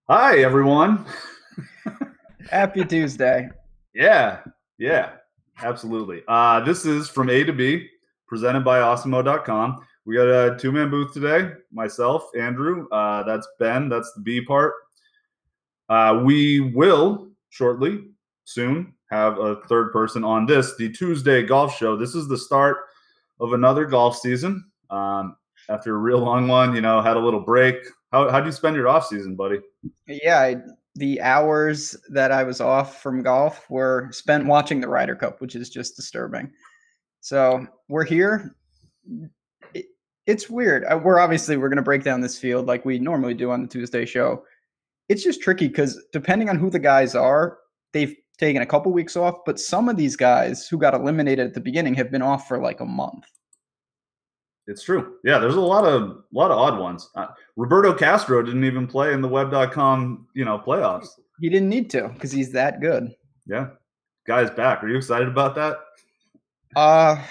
Hi, everyone. Happy Tuesday. Yeah, yeah, absolutely. This is From A to B, presented by Osimo.com. We got a two-man booth today. Myself, Andrew. That's Ben. That's the B part. We will shortly, soon, have a third person on the Tuesday golf show. This is the start of another golf season. After a real long one, had a little break. How'd you spend your off season, buddy? The hours that I was off from golf were spent watching the Ryder Cup, which is just disturbing. So we're here. It's weird. We're going to break down this field like we normally do on the Tuesday show. It's just tricky because depending on who the guys are, they've taken a couple weeks off, but some of these guys who got eliminated at the beginning have been off for like a month. It's true. Yeah, there's a lot of odd ones. Roberto Castro didn't even play in the Web.com, playoffs. He didn't need to because he's that good. Yeah, guy's back. Are you excited about that? I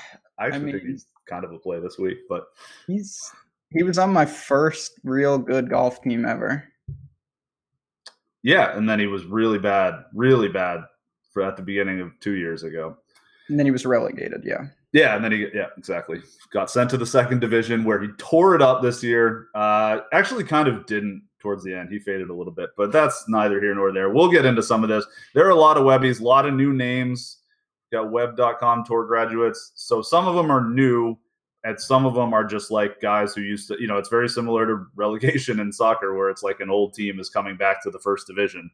think he's kind of a play this week, but he was on my first real good golf team ever. Yeah, and then he was really bad for at the beginning of 2 years ago. And then he was relegated, yeah. Yeah, and then exactly. Got sent to the second division where he tore it up this year. Actually kind of didn't towards the end. He faded a little bit, but that's neither here nor there. We'll get into some of this. There are a lot of Webbies, a lot of new names. Got Web.com tour graduates. So some of them are new, and some of them are just like guys who used to, it's very similar to relegation in soccer where it's like an old team is coming back to the first division.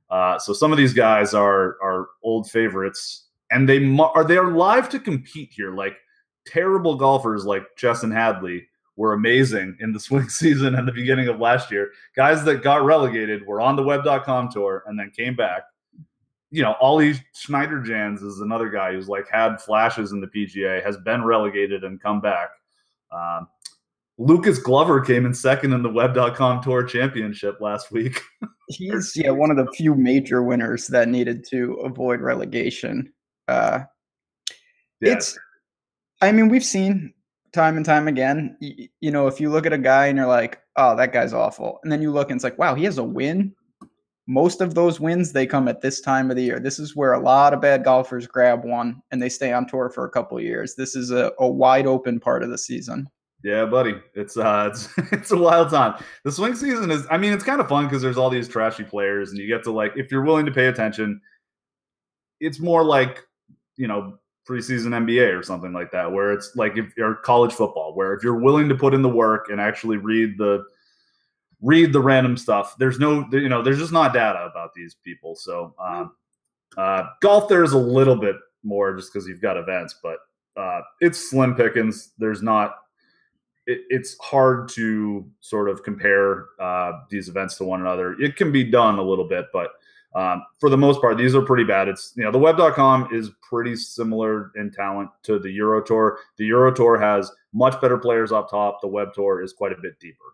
So some of these guys are old favorites. And they are live to compete here. Like terrible golfers like Chesson Hadley were amazing in the swing season and the beginning of last year. Guys that got relegated were on the Web.com tour and then came back. Ollie Schneiderjans is another guy who's like had flashes in the PGA, has been relegated and come back. Lucas Glover came in second in the Web.com Tour Championship last week. He's one of the few major winners that needed to avoid relegation. We've seen time and time again, if you look at a guy and you're like, oh, that guy's awful. And then you look and it's like, wow, he has a win. Most of those wins, they come at this time of the year. This is where a lot of bad golfers grab one and they stay on tour for a couple of years. This is a wide open part of the season. Yeah, buddy. It's it's a wild time. The swing season is, it's kind of fun because there's all these trashy players and you get to if you're willing to pay attention, it's more like, preseason NBA or something like that, where it's like if you're college football, where if you're willing to put in the work and actually read the random stuff, there's there's just not data about these people. So golf, there's a little bit more just because you've got events, but it's slim pickings. There's not, it's hard to sort of compare these events to one another. It can be done a little bit, but for the most part, these are pretty bad. It's, the Web.com is pretty similar in talent to the Euro Tour. The Euro Tour has much better players up top. The Web Tour is quite a bit deeper.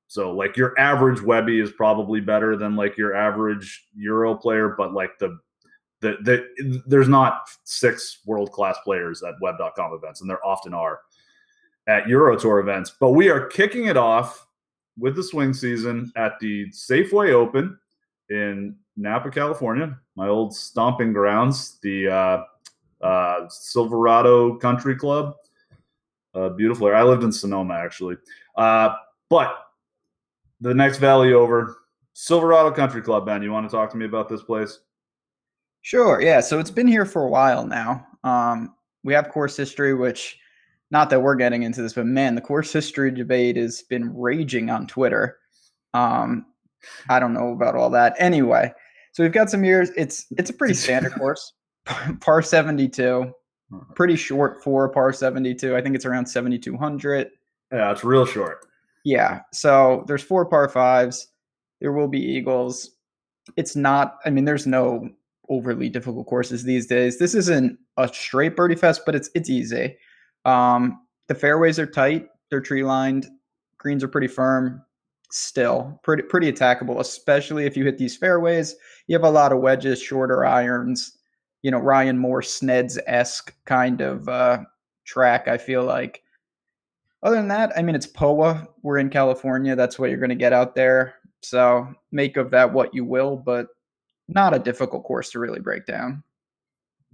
So like your average Webby is probably better than like your average Euro player, but like there's not 6 world-class players at Web.com events, and there often are at Euro Tour events. But we are kicking it off with the swing season at the Safeway Open in Napa, California, my old stomping grounds, the Silverado Country Club. Beautiful area. I lived in Sonoma, actually. But the next valley over, Silverado Country Club. Ben, you want to talk to me about this place? Sure, yeah. So it's been here for a while now. We have course history, which, not that we're getting into this, but man, the course history debate has been raging on Twitter. I don't know about all that. Anyway, so we've got some years. It's a pretty standard course, par 72, pretty short for par 72. I think it's around 7,200. Yeah, it's real short. Yeah. So there's 4 par 5s. There will be eagles. It's not, there's no overly difficult courses these days. This isn't a straight birdie fest, but it's easy. The fairways are tight. They're tree lined. Greens are pretty firm. Still pretty attackable, especially if you hit these fairways. You have a lot of wedges, shorter irons, Ryan Moore Sneds-esque kind of track, I feel like. Other than that, it's POA. We're in California. That's what you're going to get out there. So make of that what you will, but not a difficult course to really break down.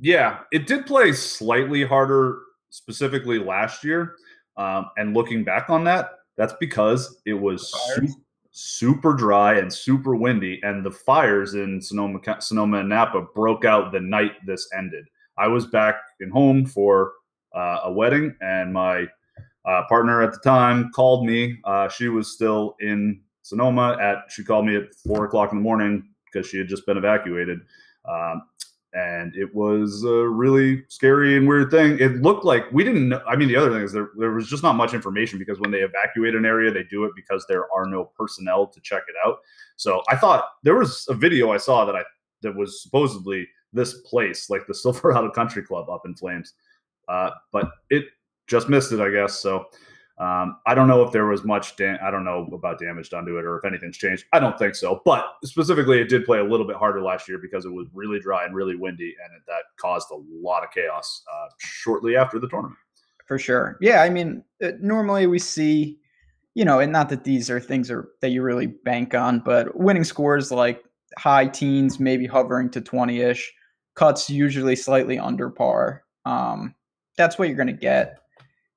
Yeah, it did play slightly harder specifically last year. And looking back on that, that's because it was super dry and super windy, and the fires in Sonoma and Napa broke out the night this ended. I was back in home for a wedding, and my partner at the time called me. She was still in Sonoma. She called me at 4 o'clock in the morning because she had just been evacuated. And it was a really scary and weird thing. It looked like we didn't know. I mean, the other thing is there was just not much information, because when they evacuate an area, they do it because there are no personnel to check it out. So I thought there was a video I saw that was supposedly this place, like the Silverado Country Club, up in flames. But it just missed it, I guess. So I don't know if there was much. I don't know about damage done to it, or if anything's changed. I don't think so. But specifically, it did play a little bit harder last year because it was really dry and really windy, and that caused a lot of chaos shortly after the tournament. For sure. Yeah, I mean, normally we see, and not that these are things that you really bank on, but winning scores like high teens, maybe hovering to 20-ish, cuts usually slightly under par. That's what you're going to get.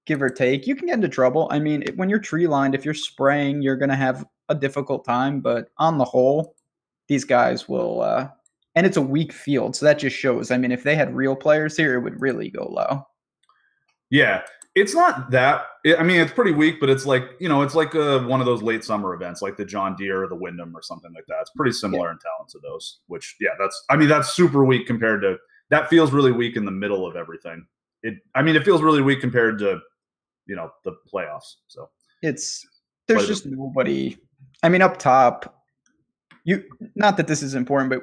Give or take. You can get into trouble. I mean, when you're tree lined, if you're spraying, you're going to have a difficult time. But on the whole, these guys will, and it's a weak field. So that just shows. I mean, if they had real players here, it would really go low. Yeah. It's not that. I mean, it's pretty weak, but it's like, it's like one of those late summer events, like the John Deere or the Wyndham or something like that. It's pretty similar in talent to those, which, yeah, that's super weak compared to, that feels really weak in the middle of everything. It feels really weak compared to, the playoffs. So there's just nobody. I mean, up top, not that this is important, but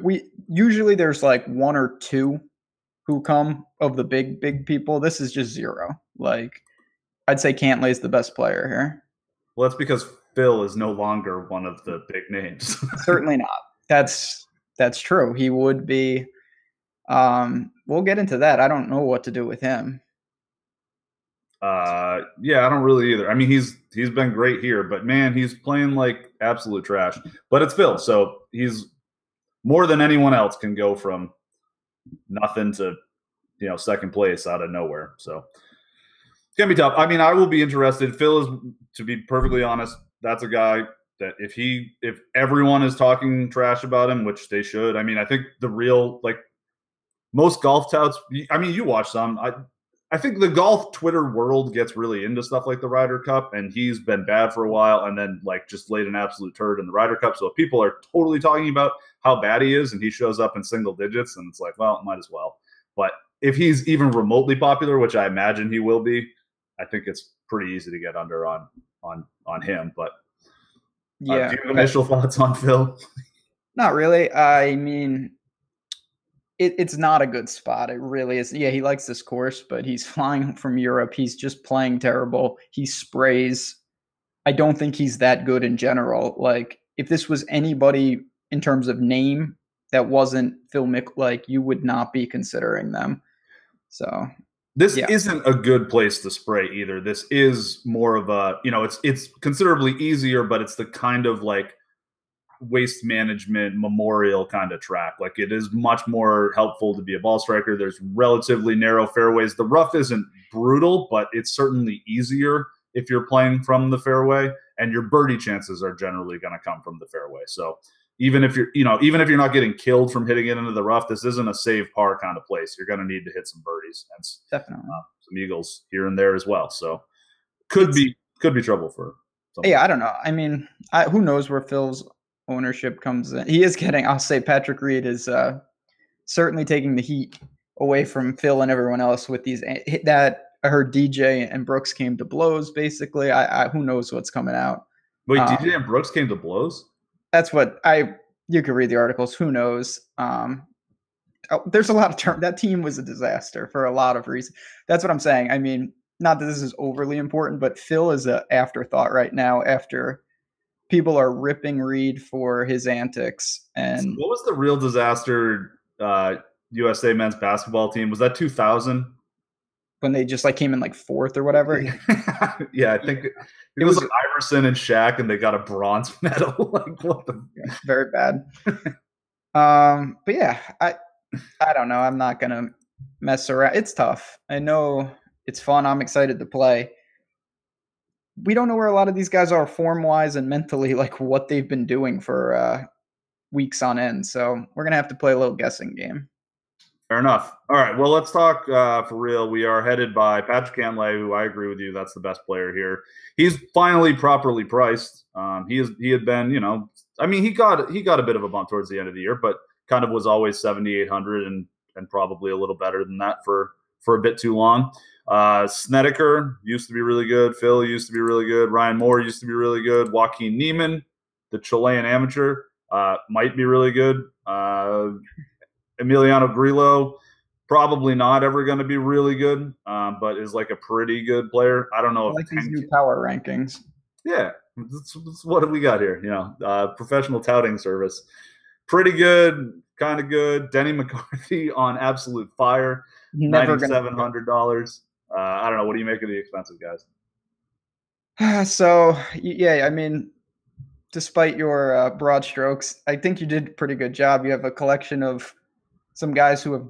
usually there's like one or two who come of the big people. This is just zero. Like, I'd say Cantlay's the best player here. Well, that's because Phil is no longer one of the big names. Certainly not. That's true. He would be. We'll get into that. I don't know what to do with him. Yeah, I don't really either. I mean, he's been great here, but man, he's playing like absolute trash. But it's Phil, so he's more than anyone else can go from nothing to second place out of nowhere. So it's gonna be tough. I mean, I will be interested. Phil is, to be perfectly honest, that's a guy that if everyone is talking trash about him, which they should. I mean, I think the real, like, most golf touts. I mean, you watch some. I think the golf Twitter world gets really into stuff like the Ryder Cup, and he's been bad for a while, and then like just laid an absolute turd in the Ryder Cup. So if people are totally talking about how bad he is, and he shows up in single digits, and it's like, well, might as well. But if he's even remotely popular, which I imagine he will be, I think it's pretty easy to get under on him. But yeah, do you have initial thoughts on Phil? Not really. I mean, it's not a good spot. It really is. Yeah, he likes this course, but he's flying from Europe. He's just playing terrible. He sprays. I don't think he's that good in general. Like, if this was anybody in terms of name that wasn't Phil like, you would not be considering them. So this isn't a good place to spray either. This is more of a, it's considerably easier, but it's the kind of like waste management memorial kind of track. Like, it is much more helpful to be a ball striker. There's relatively narrow fairways. The rough isn't brutal, but it's certainly easier if you're playing from the fairway, and your birdie chances are generally going to come from the fairway. So even if you're not getting killed from hitting it into the rough, this isn't a save par kind of place. You're going to need to hit some birdies and definitely some eagles here and there as well. So could be trouble for somebody. Yeah, I don't know. I mean, who knows where Phil's ownership comes in. He is getting, I'll say Patrick Reed is certainly taking the heat away from Phil and everyone else with these, that I heard DJ and Brooks came to blows, basically. Who knows what's coming out. Wait, DJ and Brooks came to blows? That's what you could read the articles. Who knows? There's a lot of that team was a disaster for a lot of reasons. That's what I'm saying. I mean, not that this is overly important, but Phil is an afterthought right now after people are ripping Reed for his antics. And what was the real disaster USA men's basketball team? Was that 2000? when they just like came in like fourth or whatever. Yeah, I think it was like Iverson and Shaq, and they got a bronze medal. Like, what the? Yeah, very bad. But yeah, I don't know. I'm not gonna mess around. It's tough. I know it's fun. I'm excited to play. We don't know where a lot of these guys are form wise and mentally, like what they've been doing for weeks on end. So we're gonna have to play a little guessing game. Fair enough. All right. Well, let's talk for real. We are headed by Patrick Cantlay, who I agree with you. That's the best player here. He's finally properly priced. He had been, I mean, he got a bit of a bump towards the end of the year, but kind of was always 7,800 and probably a little better than that for a bit too long. Snedeker used to be really good. Phil used to be really good. Ryan Moore used to be really good. Joaquin Niemann, the Chilean amateur, might be really good. Emiliano Grillo, probably not ever going to be really good, but is like a pretty good player. I don't know. I like these new power rankings. Yeah. That's what have we got here? Professional touting service. Pretty good, kind of good. Denny McCarthy on absolute fire. $9,700. I don't know. What do you make of the expensive guys? So, yeah, I mean, despite your broad strokes, I think you did a pretty good job. You have a collection of some guys who have,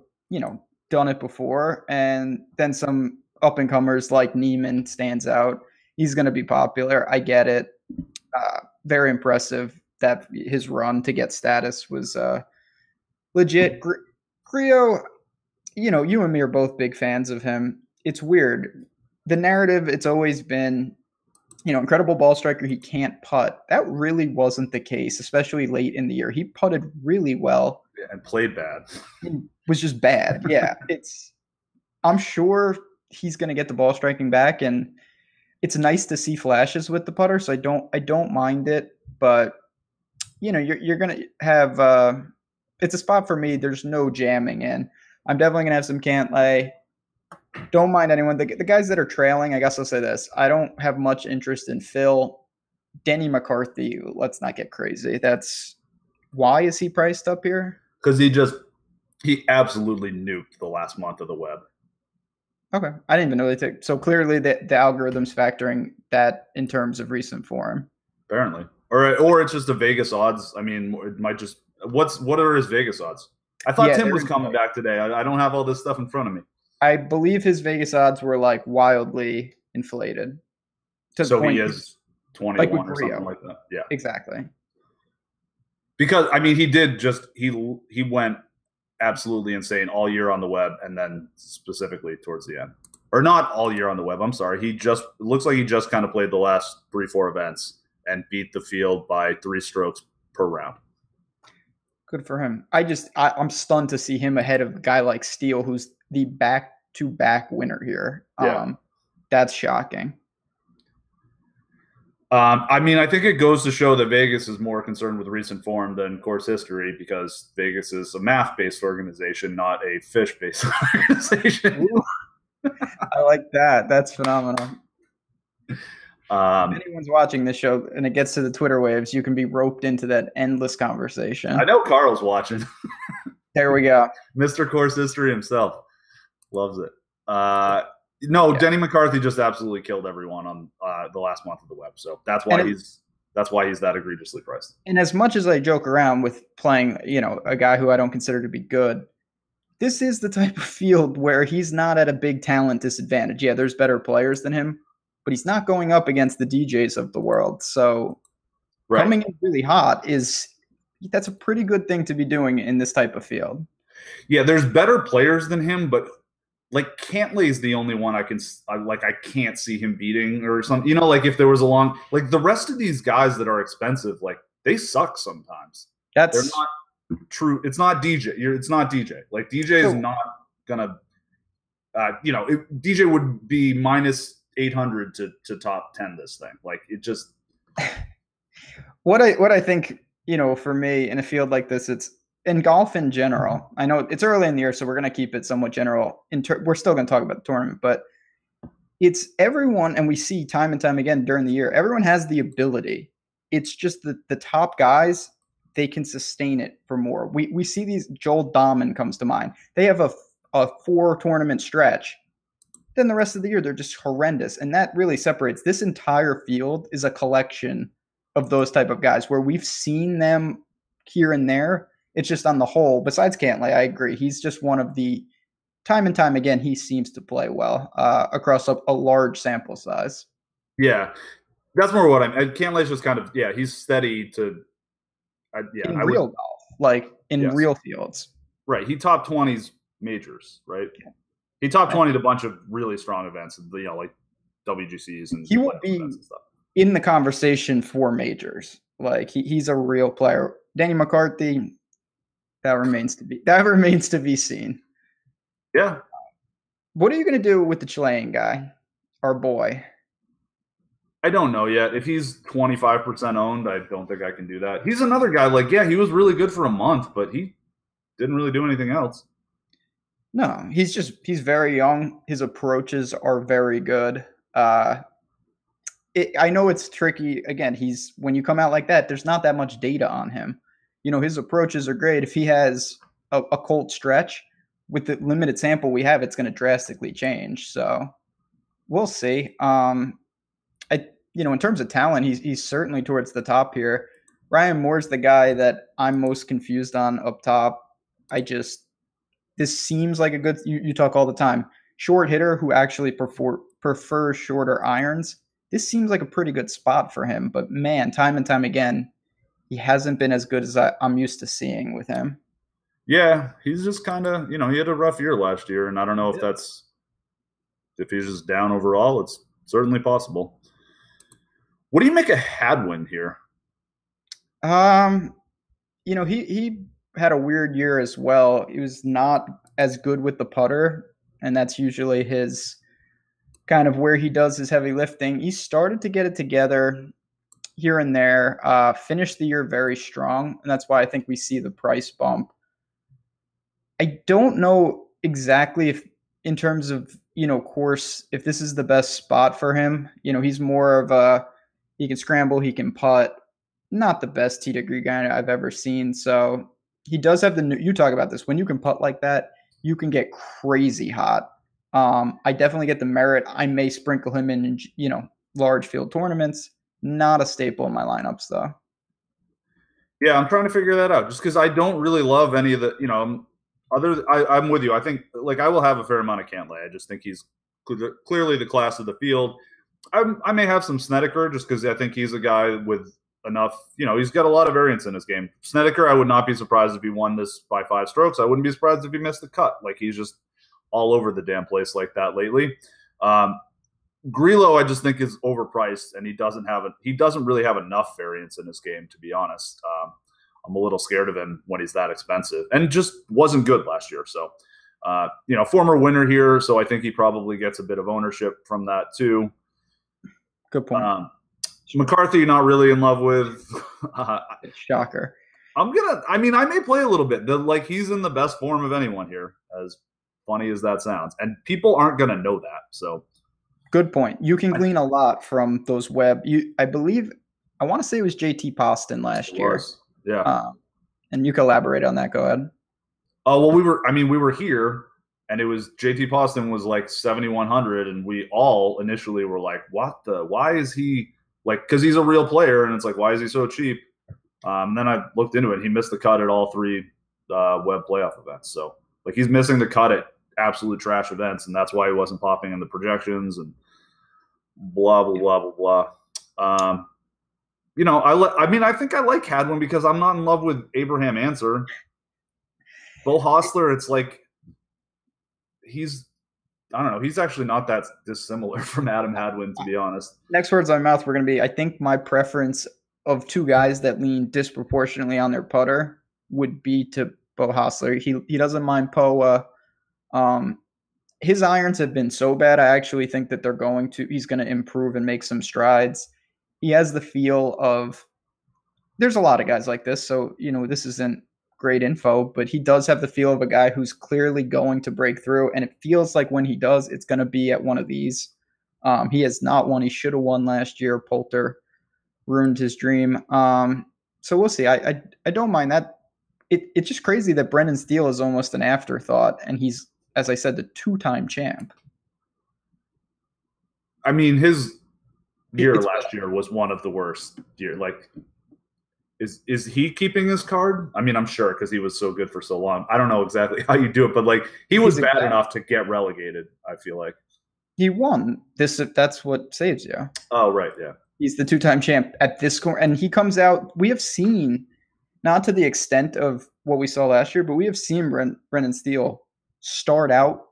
done it before, and then some up-and-comers like Niemann stands out. He's going to be popular. I get it. Very impressive that his run to get status was legit. Grillo, you and me are both big fans of him. It's weird. The narrative, it's always been, incredible ball striker, he can't putt. That really wasn't the case, especially late in the year. He putted really well. And played bad. It was just bad. Yeah. I'm sure he's going to get the ball striking back, and it's nice to see flashes with the putter. So I don't mind it, but you're going to have, it's a spot for me. There's no jamming in. I'm definitely going to have some Cantlay. Don't mind anyone. The guys that are trailing, I guess I'll say this. I don't have much interest in Phil. Denny McCarthy, let's not get crazy. Why is he priced up here? Because he absolutely nuked the last month of the web. Okay. I didn't even know they took. So clearly the algorithm's factoring that in terms of recent form. Apparently. Or it's just a Vegas odds. I mean, it might just what are his Vegas odds? I thought Tim was coming back today. I don't have all this stuff in front of me. I believe his Vegas odds were like wildly inflated. So he is 21 or something like that. Yeah. Exactly. Because I mean, he went absolutely insane all year on the web, and then specifically towards the end, or not all year on the web. I'm sorry. It looks like he just kind of played the last 3-4 events and beat the field by 3 strokes per round. Good for him. I'm stunned to see him ahead of a guy like Steele, who's the back-to-back winner here. Yeah. That's shocking. I mean, I think it goes to show that Vegas is more concerned with recent form than course history, because Vegas is a math-based organization, not a fish-based organization. I like that. That's phenomenal. If anyone's watching this show and it gets to the Twitter waves, you can be roped into that endless conversation. I know Carl's watching. There we go. Mr. Course History himself. Loves it. No, yeah. Denny McCarthy just absolutely killed everyone on the last month of the web. So that's why he's that egregiously priced. And as much as I joke around with playing, a guy who I don't consider to be good, this is the type of field where he's not at a big talent disadvantage. Yeah, there's better players than him, but he's not going up against the DJs of the world. So coming in really hot that's a pretty good thing to be doing in this type of field. Yeah, there's better players than him, but like Cantlay is the only one I can't see him beating or something. Like if there was the rest of these guys that are expensive, like they suck sometimes. They're not true. It's not DJ. It's not DJ. Like DJ is not gonna, DJ would be minus 800 to top 10 this thing. Like it just. What I think, for me in a field like this, it's. In golf in general, I know it's early in the year, so we're going to keep it somewhat general. We're still going to talk about the tournament, but it's everyone, and we see time and time again during the year, everyone has the ability. It's just the top guys, they can sustain it for more. We see these, Joel Dahman comes to mind. They have a 4-tournament stretch. then the rest of the year they're just horrendous. And that really separates. This entire field is a collection of those type of guys where we've seen them here and there. It's just on the whole, besides Cantlay, I agree. He's just one of the time and time again, he seems to play well across a large sample size. Yeah, that's more what I'm. Cantlay's just kind of he's steady to. In real golf, like in real fields. Right, he top 20s majors, right? Yeah. He top 20'd a bunch of really strong events, like WGCs and he will be and stuff. In the conversation for majors. Like he's a real player. Denny McCarthy, that remains to be seen. Yeah. What are you going to do with the Chilean guy, our boy? I don't know yet. If he's 25% owned, I don't think I can do that. He's another guy. He was really good for a month, but he didn't really do anything else. No, he's very young. His approaches are very good. I know it's tricky. Again, when you come out like that, there's not that much data on him. His approaches are great. If he has a cold stretch with the limited sample we have, it's going to drastically change. So we'll see. In terms of talent, he's certainly towards the top here. Ryan Moore's the guy that I'm most confused on up top. This seems like a good, you talk all the time, short hitter who actually prefers shorter irons. This seems like a pretty good spot for him, but man, time and time again, he hasn't been as good as I'm used to seeing with him. Yeah, he's just kind of, he had a rough year last year, and I don't know if he's just down overall. It's certainly possible. What do you make of Hadwin here? He had a weird year as well. He was not as good with the putter, and that's usually his kind of where he does his heavy lifting. He started to get it together here and there, finished the year very strong, and that's why I think we see the price bump. I don't know exactly if in terms of, course, if this is the best spot for him. He's more of he can scramble, he can putt. Not the best tee degree guy I've ever seen. So he does have you talk about this. When you can putt like that, you can get crazy hot. I definitely get the merit. I may sprinkle him in, large field tournaments. Not a staple in my lineups, though. Yeah, I'm trying to figure that out just because I don't really love any of the, I'm with you. I think, I will have a fair amount of Cantlay. I just think he's clearly the class of the field. I may have some Snedeker just because I think he's a guy with enough, he's got a lot of variance in his game. Snedeker, I would not be surprised if he won this by 5 strokes. I wouldn't be surprised if he missed the cut. He's just all over the damn place like that lately. Grillo, I just think is overpriced, and he doesn't really have enough variance in his game, to be honest. I'm a little scared of him when he's that expensive, and just wasn't good last year. So, former winner here, so I think he probably gets a bit of ownership from that too. Good point. McCarthy, not really in love with. Shocker. I may play a little bit. He's in the best form of anyone here, as funny as that sounds. And people aren't going to know that. So, good point. You can glean a lot from those web. I want to say it was JT Poston last year. Yeah. And you can elaborate on that. Go ahead. Oh, well, we were here, and it was JT Poston was 7,100, and we all initially were like, why is he because he's a real player, and it's why is he so cheap? Then I looked into it. He missed the cut at all 3 web playoff events. So he's missing the cut at absolute trash events, and that's why he wasn't popping in the projections and blah, blah, blah, blah, blah. I think I like Hadwin because I'm not in love with Abraham Answer. Beau Hossler, it's I don't know. He's actually not that dissimilar from Adam Hadwin, to be honest. Next words on my mouth were going to be, I think my preference of 2 guys that lean disproportionately on their putter would be to Beau Hossler. He doesn't mind Poa. His irons have been so bad. I actually think that he's going to improve and make some strides. He has the feel of, there's a lot of guys like this. So, this isn't great info, but he does have the feel of a guy who's clearly going to break through. And it feels like when he does, it's going to be at one of these. He has not won. He should have won last year. Poulter ruined his dream. So we'll see. I don't mind that. It's just crazy that Brendan Steele is almost an afterthought. And he's, as I said, the 2-time champ. I mean, his year It's last year was one of the worst year. Like, is he keeping his card? I mean, I'm sure because he was so good for so long. I don't know exactly how you do it, but like he was bad enough to get relegated. I feel like he won this. That's what saves you. Oh, right, yeah. He's the two-time champ at this score, and he comes out. We have seen, not to the extent of what we saw last year, but we have seen Brendan Steele start out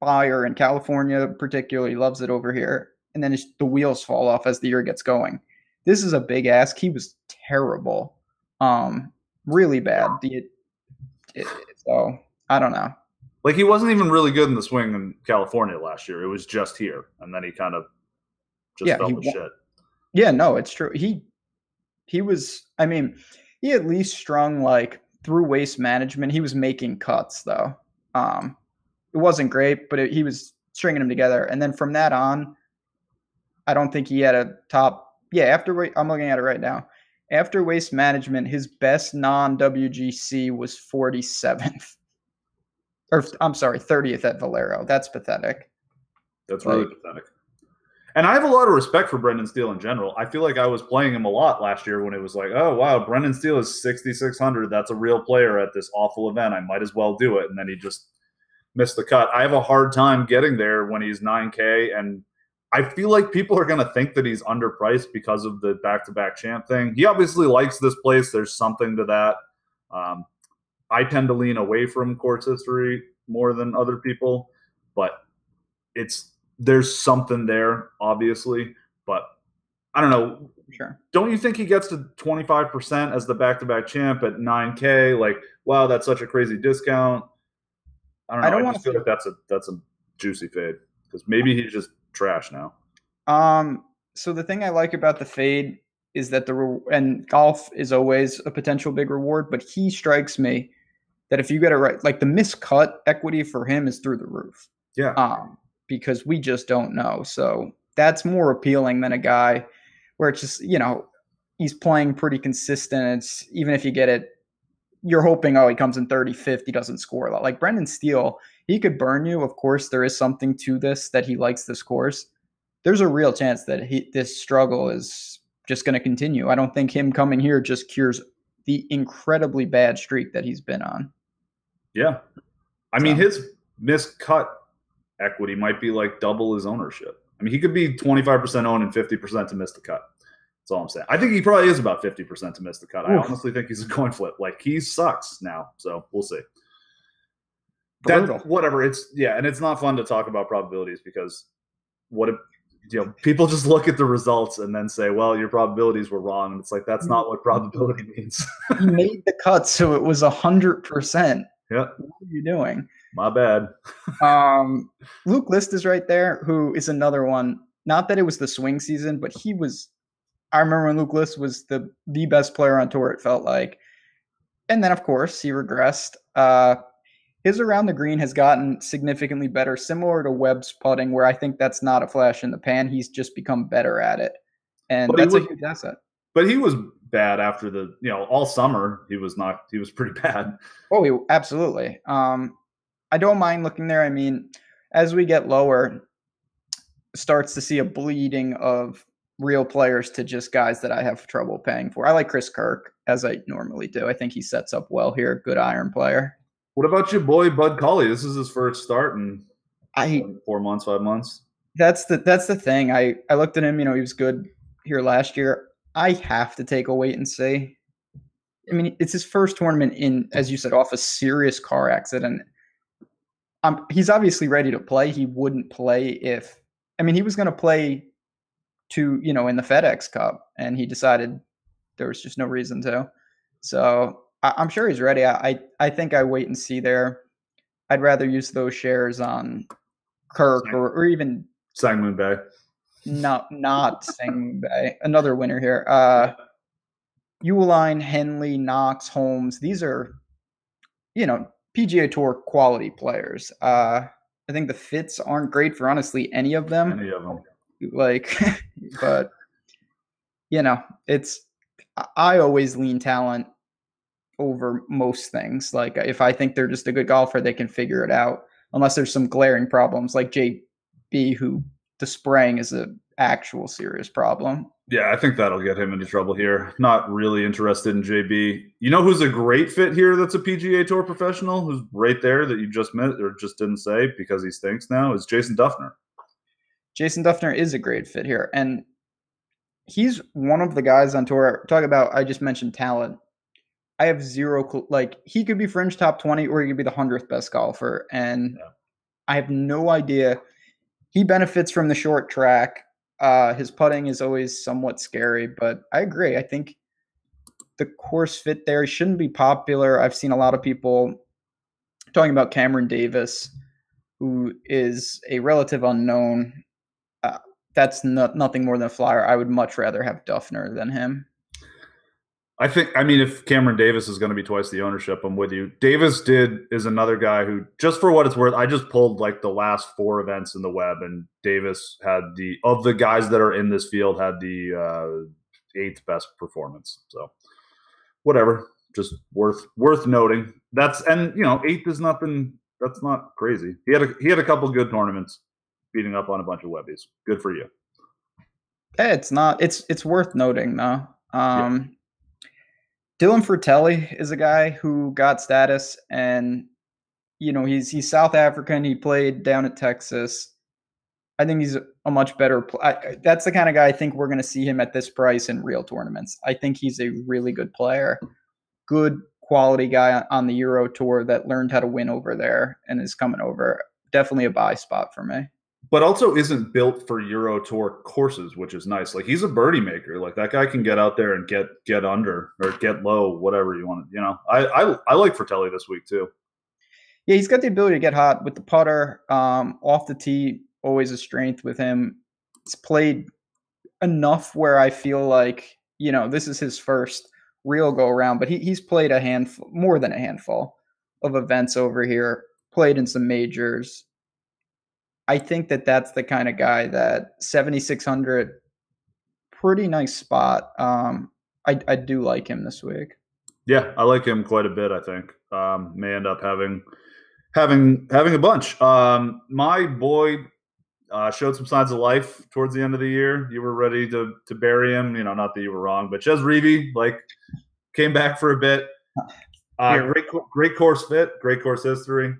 fire in California, particularly loves it over here, and then the wheels fall off as the year gets going. This is a big ask. He was terrible, really bad. So I don't know. Like he wasn't even really good in the swing in California last year. It was just here, and then he kind of just fell to shit. Yeah, no, it's true. He was. I mean, he at least strung like through waste management. He was making cuts though. It wasn't great, but he was stringing them together. And then from that on, I don't think he had a top. Yeah, I'm looking at it right now. After waste management, his best non-WGC was 47th. Or I'm sorry, 30th at Valero. That's pathetic. That's really pathetic. And I have a lot of respect for Brendan Steele in general. I feel like I was playing him a lot last year when it was like, oh, wow, Brendan Steele is 6,600. That's a real player at this awful event. I might as well do it. And then he just missed the cut. I have a hard time getting there when he's 9K. And I feel like people are going to think that he's underpriced because of the back-to-back champ thing. He obviously likes this place. There's something to that. I tend to lean away from course history more than other people, but there's something there, obviously. But I don't know. Sure. Don't you think he gets to 25% as the back-to-back champ at 9K? Like, wow, that's such a crazy discount. I don't know. I just feel like that's a juicy fade because maybe he's just trash now. So the thing I like about the fade is that and golf is always a potential big reward, but he strikes me that if you get it right, like the miscut equity for him is through the roof. Yeah. Because we just don't know. So that's more appealing than a guy where it's just, he's playing pretty consistent. It's even if you get it, you're hoping, he comes in 35th, he doesn't score a lot. Like Brendan Steele, he could burn you. Of course, there is something to this that he likes this course. There's a real chance that this struggle is just going to continue. I don't think him coming here just cures the incredibly bad streak that he's been on. Yeah. I mean, his miscut equity might be like double his ownership. I mean, he could be 25% owned and 50% to miss the cut. That's all I'm saying. I think he probably is about 50% to miss the cut. Oof. I honestly think he's a coin flip. Like, he sucks now, so we'll see. Whatever. And it's not fun to talk about probabilities because people just look at the results and then say, well, your probabilities were wrong. And it's like, that's not what probability means. He made the cut, so it was 100%. Yeah. What are you doing? My bad. Luke List is right there, who is another one. Not that it was the swing season, but I remember when Luke List was the best player on tour, it felt like. And then, of course, he regressed. His around the green has gotten significantly better, similar to Webb's putting, where I think that's not a flash in the pan. He's just become better at it. And that's a huge asset. But he was bad after all summer. He was pretty bad. Oh, absolutely. I don't mind looking there. I mean, as we get lower, starts to see a bleeding of real players to just guys that I have trouble paying for. I like Chris Kirk, as I normally do. I think he sets up well here. Good iron player. What about your boy Bud Cauley? This is his first start in 4 months, 5 months. That's the thing. I looked at him. He was good here last year. I have to take a wait and see. I mean, it's his first tournament in, as you said, off a serious car accident. He's obviously ready to play. He wouldn't play he was going to play in the FedEx Cup, and he decided there was just no reason to. So I'm sure he's ready. I think I wait and see there. I'd rather use those shares on Kirk or even Sang-Moon Bay. Not Sang-Moon Bay. Another winner here. Uline, Henley, Knox, Holmes. These are, PGA Tour quality players. I think the fits aren't great for honestly any of them. But I always lean talent over most things. Like if I think they're just a good golfer, they can figure it out. Unless there's some glaring problems like JB, who the spraying is an actual serious problem. Yeah, I think that'll get him into trouble here. Not really interested in JB. You know who's a great fit here that's a PGA Tour professional, who's right there that you just met or just didn't say because he stinks now, is Jason Dufner. Jason Dufner is a great fit here. And he's one of the guys on tour. Talk about, I just mentioned talent. I have zero, like, he could be fringe top 20 or he could be the 100th best golfer. And I have no idea. He benefits from the short track. His putting is always somewhat scary, but I agree. I think the course fit there shouldn't be popular. I've seen a lot of people talking about Cameron Davis, who is a relative unknown. That's nothing more than a flyer. I would much rather have Dufner than him. I mean, if Cameron Davis is going to be twice the ownership, I'm with you. Davis is another guy who, just for what it's worth, I just pulled like the last 4 events in the web, and Davis had of the guys that are in this field, had the 8th best performance. So whatever, just worth noting. And 8th is nothing. That's not crazy. He had a couple good tournaments, beating up on a bunch of Webbies. Good for you. Yeah, it's not. It's worth noting though. Dylan Fratelli is a guy who got status, and he's South African. He played down at Texas. I think he's a much better. That's the kind of guy I think we're going to see him at this price in real tournaments. I think he's a really good player, good quality guy on the Euro Tour that learned how to win over there and is coming over. Definitely a buy spot for me. But also isn't built for Euro Tour courses, which is nice. Like, he's a birdie maker. Like, that guy can get out there and get under or get low, whatever you want. I like Fratelli this week too. Yeah, he's got the ability to get hot with the putter. Off the tee, always a strength with him. He's played enough where I feel like, this is his first real go around, but he's played more than a handful of events over here, played in some majors. I think that's the kind of guy that 7,600, pretty nice spot. I do like him this week. Yeah, I like him quite a bit. I think may end up having a bunch. My boy showed some signs of life towards the end of the year. You were ready to bury him. Not that you were wrong, but Ches Reavie came back for a bit. Great course fit, great course history.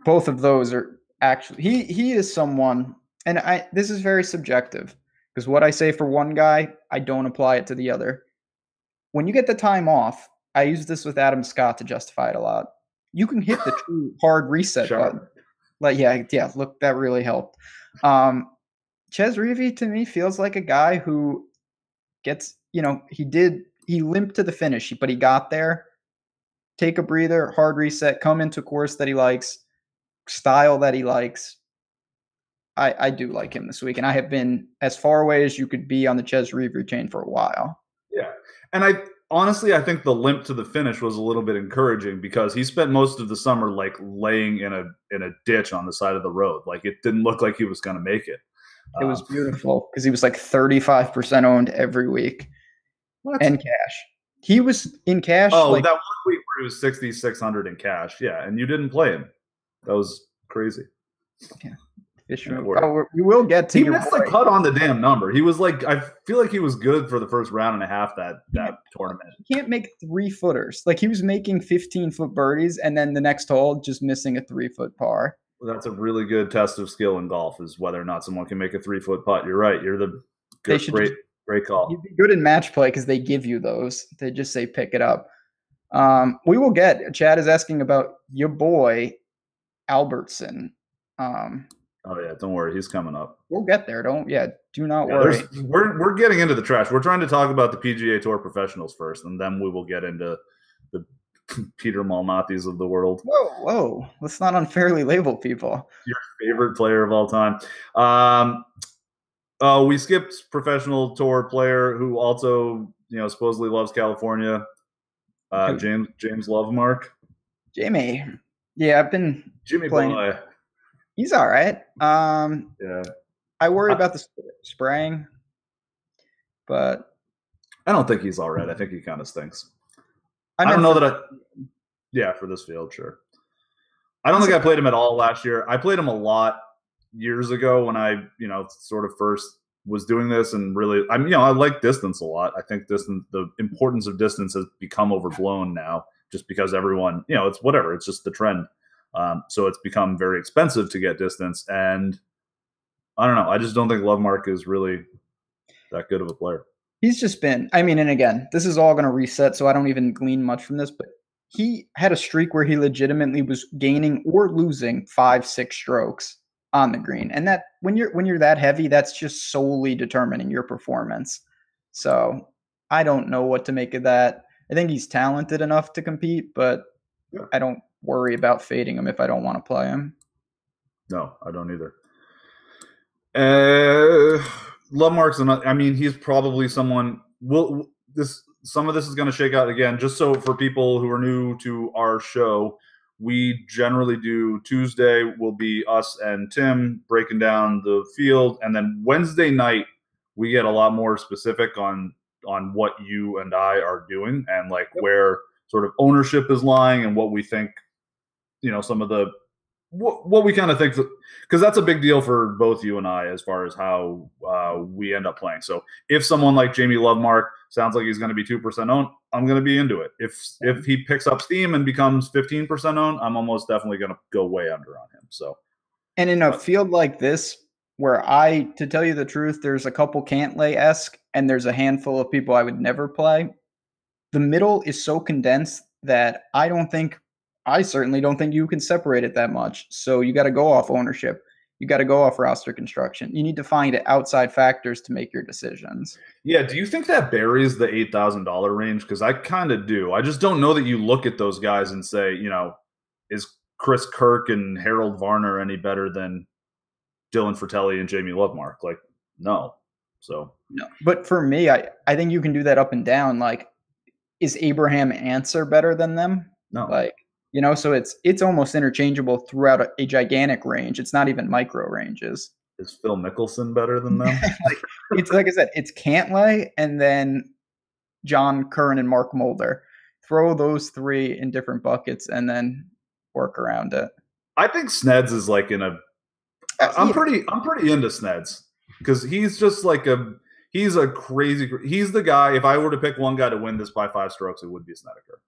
Both of those are. Actually, he is someone, and this is very subjective, because what I say for one guy, I don't apply it to the other. When you get the time off, I use this with Adam Scott to justify it a lot. You can hit the true hard reset button. Like, yeah, look, that really helped. Ches Reavie to me feels like a guy who gets, he limped to the finish, but he got there. Take a breather, hard reset, come into a course that he likes. Style that he likes. I do like him this week, and I have been as far away as you could be on the Ches Reavie chain for a while. Yeah, and I think the limp to the finish was a little bit encouraging, because he spent most of the summer like laying in a ditch on the side of the road. Like, it didn't look like he was going to make it. It was beautiful because he was like 35% owned every week. And cash. He was in cash. Oh, that one week where he was 6,600 in cash. Yeah, and you didn't play him. That was crazy. Yeah. We will get to. He missed the cut on the damn number. He was like, I feel like he was good for the first round and a half that tournament. He can't make 3-footers. Like, he was making 15-foot birdies, and then the next hole just missing a 3-foot par. Well, that's a really good test of skill in golf, is whether or not someone can make a 3-foot putt. You're right. You're the great call. You'd be good in match play because they give you those. They just say pick it up. We will get. Chad is asking about your boy Albertson. Oh yeah, don't worry, he's coming up. We'll get there. Do not worry. We're getting into the trash. We're trying to talk about the PGA Tour professionals first, and then we will get into the Peter Malnati's of the world. Whoa! Let's not unfairly label people. Your favorite player of all time. We skipped professional tour player who also supposedly loves California. James Lovemark. Jamie. Yeah, I've been Jimmy playing. Boy. He's all right. Yeah. I worry about the spraying, but I don't think he's all right. I think he kind of stinks. I don't know that yeah, for this field, sure. I don't think I played him at all last year. I played him a lot years ago when I, sort of first was doing this and really, I like distance a lot. I think the importance of distance has become overblown now just because everyone, it's whatever. It's just the trend. So it's become very expensive to get distance. And I don't know. I just don't think Lovemark is really that good of a player. He's just been, and again, this is all going to reset, so I don't even glean much from this, but he had a streak where he legitimately was gaining or losing 5-6 strokes on the green. And that when you're that heavy, that's just solely determining your performance. So I don't know what to make of that. I think he's talented enough to compete, but I don't worry about fading him if I don't want to play him. No, I don't either. Lovemark's he's probably someone some of this is going to shake out again. Just so for people who are new to our show, we generally do Tuesday will be us and Tim breaking down the field, and then Wednesday night we get a lot more specific on what you and I are doing and like where sort of ownership is lying and what we think, some of the what we kind of think, because that's a big deal for both you and I as far as how we end up playing. So if someone like Jamie Lovemark sounds like he's going to be 2% owned, I'm going to be into it. If he picks up steam and becomes 15% owned, I'm almost definitely going to go way under on him. So, and in a field like this, where to tell you the truth, there's a couple Cantlay-esque and there's a handful of people I would never play. The middle is so condensed that I certainly don't think you can separate it that much. So you got to go off ownership. You got to go off roster construction. You need to find outside factors to make your decisions. Yeah. Do you think that buries the $8,000 range? Because I kind of do. I just don't know that you look at those guys and say, is Chris Kirk and Harold Varner any better than Dylan Fratelli and Jamie Lovemark? Like, no. So no. But for me, I think you can do that up and down. Like, is Abraham Answer better than them? No. Like, so it's almost interchangeable throughout a gigantic range. It's not even micro ranges. Is Phil Mickelson better than them? It's like I said, it's Cantlay and then John Curran and Mark Mulder. Throw those three in different buckets and then work around it. I think Sneds is like I'm pretty into Sneds because he's just like he's the guy. If I were to pick one guy to win this by 5 strokes, it would be Snedeker.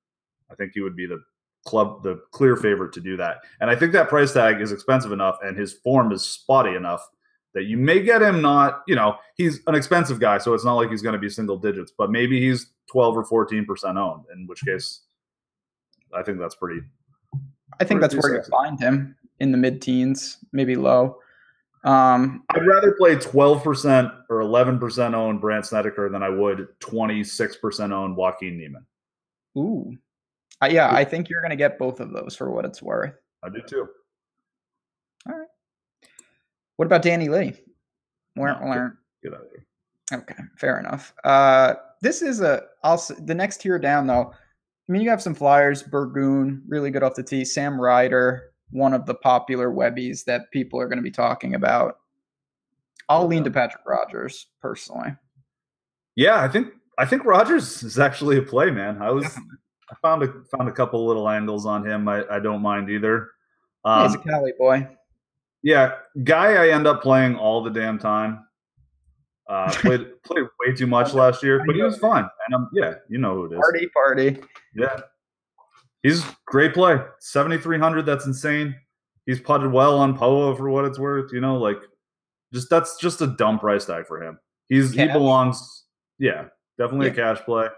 I think he would be the clear favorite to do that. And I think that price tag is expensive enough and his form is spotty enough that you may get him not, he's an expensive guy, so it's not like he's going to be single digits, but maybe he's 12 or 14% owned, in which case I think that's pretty. I think that's where you find him in the mid-teens, maybe low. I'd rather play 12% or 11% owned Brandt Snedeker than I would 26% owned Joaquin Niemann. Ooh. I think you're going to get both of those for what it's worth. I do too. All right. What about Danny Lee? Get out of here. Okay, fair enough. This is the next tier down though. You have some flyers. Burgoon, really good off the tee. Sam Ryder, one of the popular Webbies that people are going to be talking about. I'll lean to Patrick Rogers personally. Yeah, I think Rogers is actually a play, man. I found a couple little angles on him. I don't mind either. He's a Cali boy. Yeah, guy I end up playing all the damn time. Played way too much last year, but he was fine. And you know who it is. Party. Yeah, he's great play. 7,300. That's insane. He's putted well on POA for what it's worth. That's just a dumb price tag for him. He belongs. Yeah, definitely a cash play.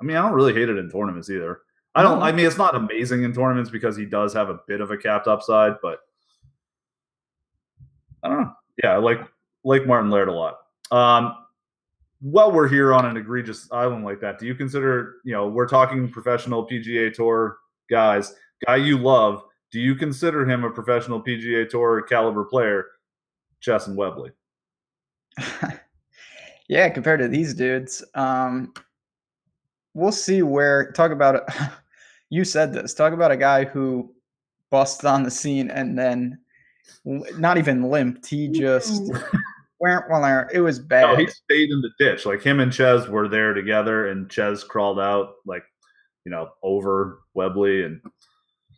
I don't really hate it in tournaments either. It's not amazing in tournaments because he does have a bit of a capped upside, but I don't know. Yeah, I like Martin Laird a lot. While we're here on an egregious island like that, do you consider, we're talking professional PGA Tour guys, guy you love, do you consider him a professional PGA Tour caliber player, Chesson Hadley? Yeah, compared to these dudes. We'll see talk about it. You said this. Talk about a guy who busts on the scene and then not even limped. He just it was bad. No, he stayed in the ditch. Like him and Ches were there together, and Ches crawled out over Webley and.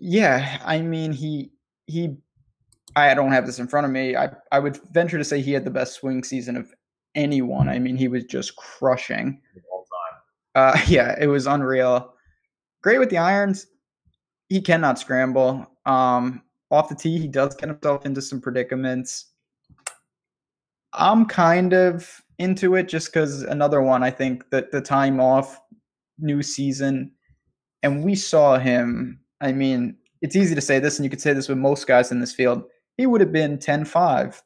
Yeah, he I don't have this in front of me. I would venture to say he had the best swing season of anyone. I mean, he was just crushing. All time. Yeah, it was unreal. Great with the irons. He cannot scramble. Off the tee, he does get himself into some predicaments. I'm kind of into it just because another one, I think that the time off, new season, and we saw him. I mean, it's easy to say this, and you could say this with most guys in this field. He would have been 10-5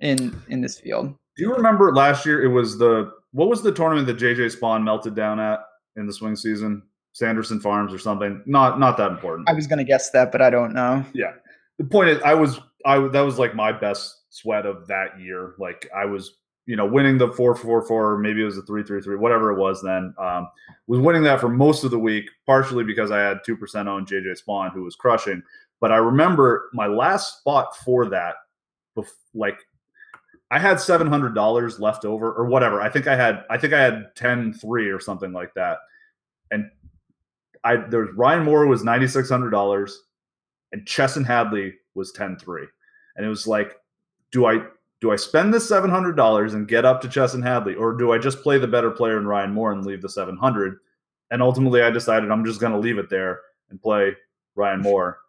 in this field. Do you remember last year? It was what was the tournament that JJ Spawn melted down at in the swing season? Sanderson Farms or something. Not that important. I was going to guess that, but I don't know. Yeah. The point is, that was like my best sweat of that year. Like I was, winning the 4-4-4, maybe it was a 3-3-3, whatever it was then. Was winning that for most of the week, partially because I had 2% owned JJ Spawn, who was crushing. But I remember my last spot for that, like I had $700 left over or whatever. I think I had 10-3 or something like that. And there was Ryan Moore was $9,600 and Chesson Hadley was 10-3. And it was like, do I spend this $700 and get up to Chesson Hadley, or do I just play the better player in Ryan Moore and leave the 700? And ultimately I decided I'm just going to leave it there and play Ryan Moore.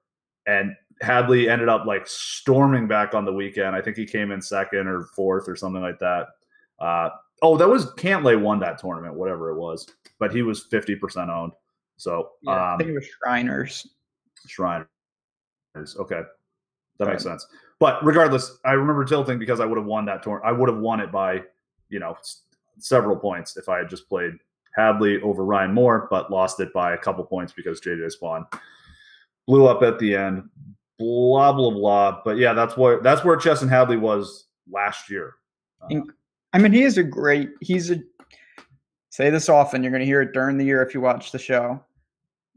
And Hadley ended up like storming back on the weekend. I think he came in second or fourth or something like that. That was Cantlay won that tournament, whatever it was, but he was 50% owned. So yeah, I think it was Shriners. Okay. That makes sense. But regardless, I remember tilting because I would have won that tournament. I would have won it by, several points if I had just played Hadley over Ryan Moore, but lost it by a couple points because JJ Spawn blew up at the end. Blah, blah, blah. But yeah, that's where Chesson Hadley was last year. I mean, say this often, you're going to hear it during the year if you watch the show.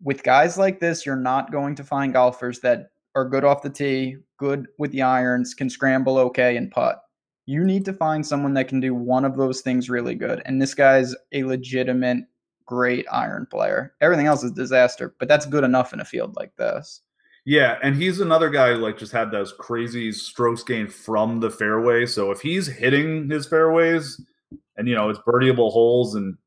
With guys like this, you're not going to find golfers that are good off the tee, good with the irons, can scramble okay, and putt. You need to find someone that can do one of those things really good. And this guy's a legitimate, great iron player. Everything else is disaster, but that's good enough in a field like this. Yeah, and he's another guy who just had those crazy strokes gained from the fairway. So if he's hitting his fairways and, it's birdieable holes, and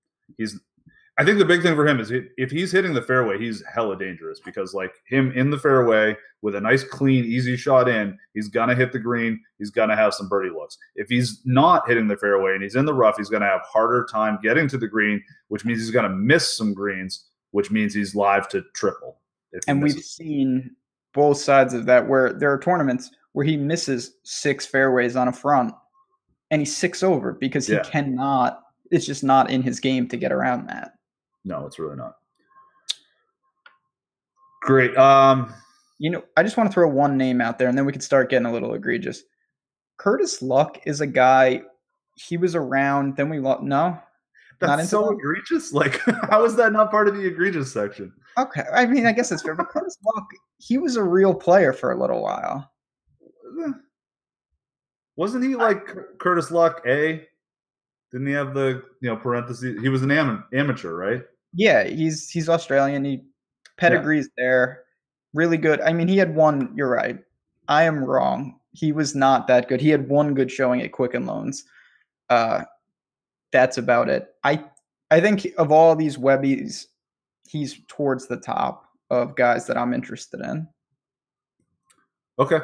I think the big thing for him is if he's hitting the fairway, he's hella dangerous because him in the fairway with a nice, clean, easy shot in, he's going to hit the green. He's going to have some birdie looks. If he's not hitting the fairway and he's in the rough, he's going to have harder time getting to the green, which means he's going to miss some greens, which means he's live to triple. And we've seen both sides of that where there are tournaments where he misses 6 fairways on a front and he's 6 over because he cannot. It's just not in his game to get around that. No, it's really not. Great. I just want to throw one name out there, and then we could start getting a little egregious. Curtis Luck is a guy. He was around. Then we lost. No, that's so egregious. How is that not part of the egregious section? Okay, I mean, I guess it's fair. But Curtis Luck, he was a real player for a little while. Wasn't he Curtis Luck A? Didn't he have the parentheses? He was an amateur, right? Yeah, he's Australian. He pedigree's there. Really good. I mean, he had one. You're right. I am wrong. He was not that good. He had one good showing at Quicken Loans. That's about it. I think of all these Webbies, he's towards the top of guys that I'm interested in. Okay.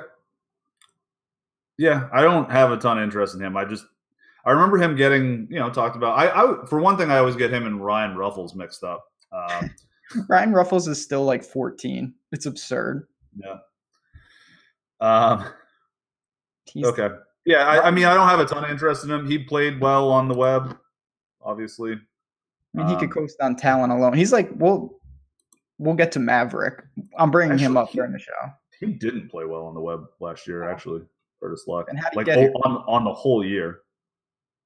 Yeah, I don't have a ton of interest in him. I remember him getting, talked about. I for one thing, I always get him and Ryan Ruffles mixed up. Ryan Ruffles is still 14. It's absurd. Yeah. Okay. Yeah, I mean, I don't have a ton of interest in him. He played well on the web, obviously. I mean, he could coast on talent alone. He's we'll get to Maverick. I'm bringing him up during the show. He didn't play well on the web last year, actually. Curtis Luck. And how did he get on the whole year?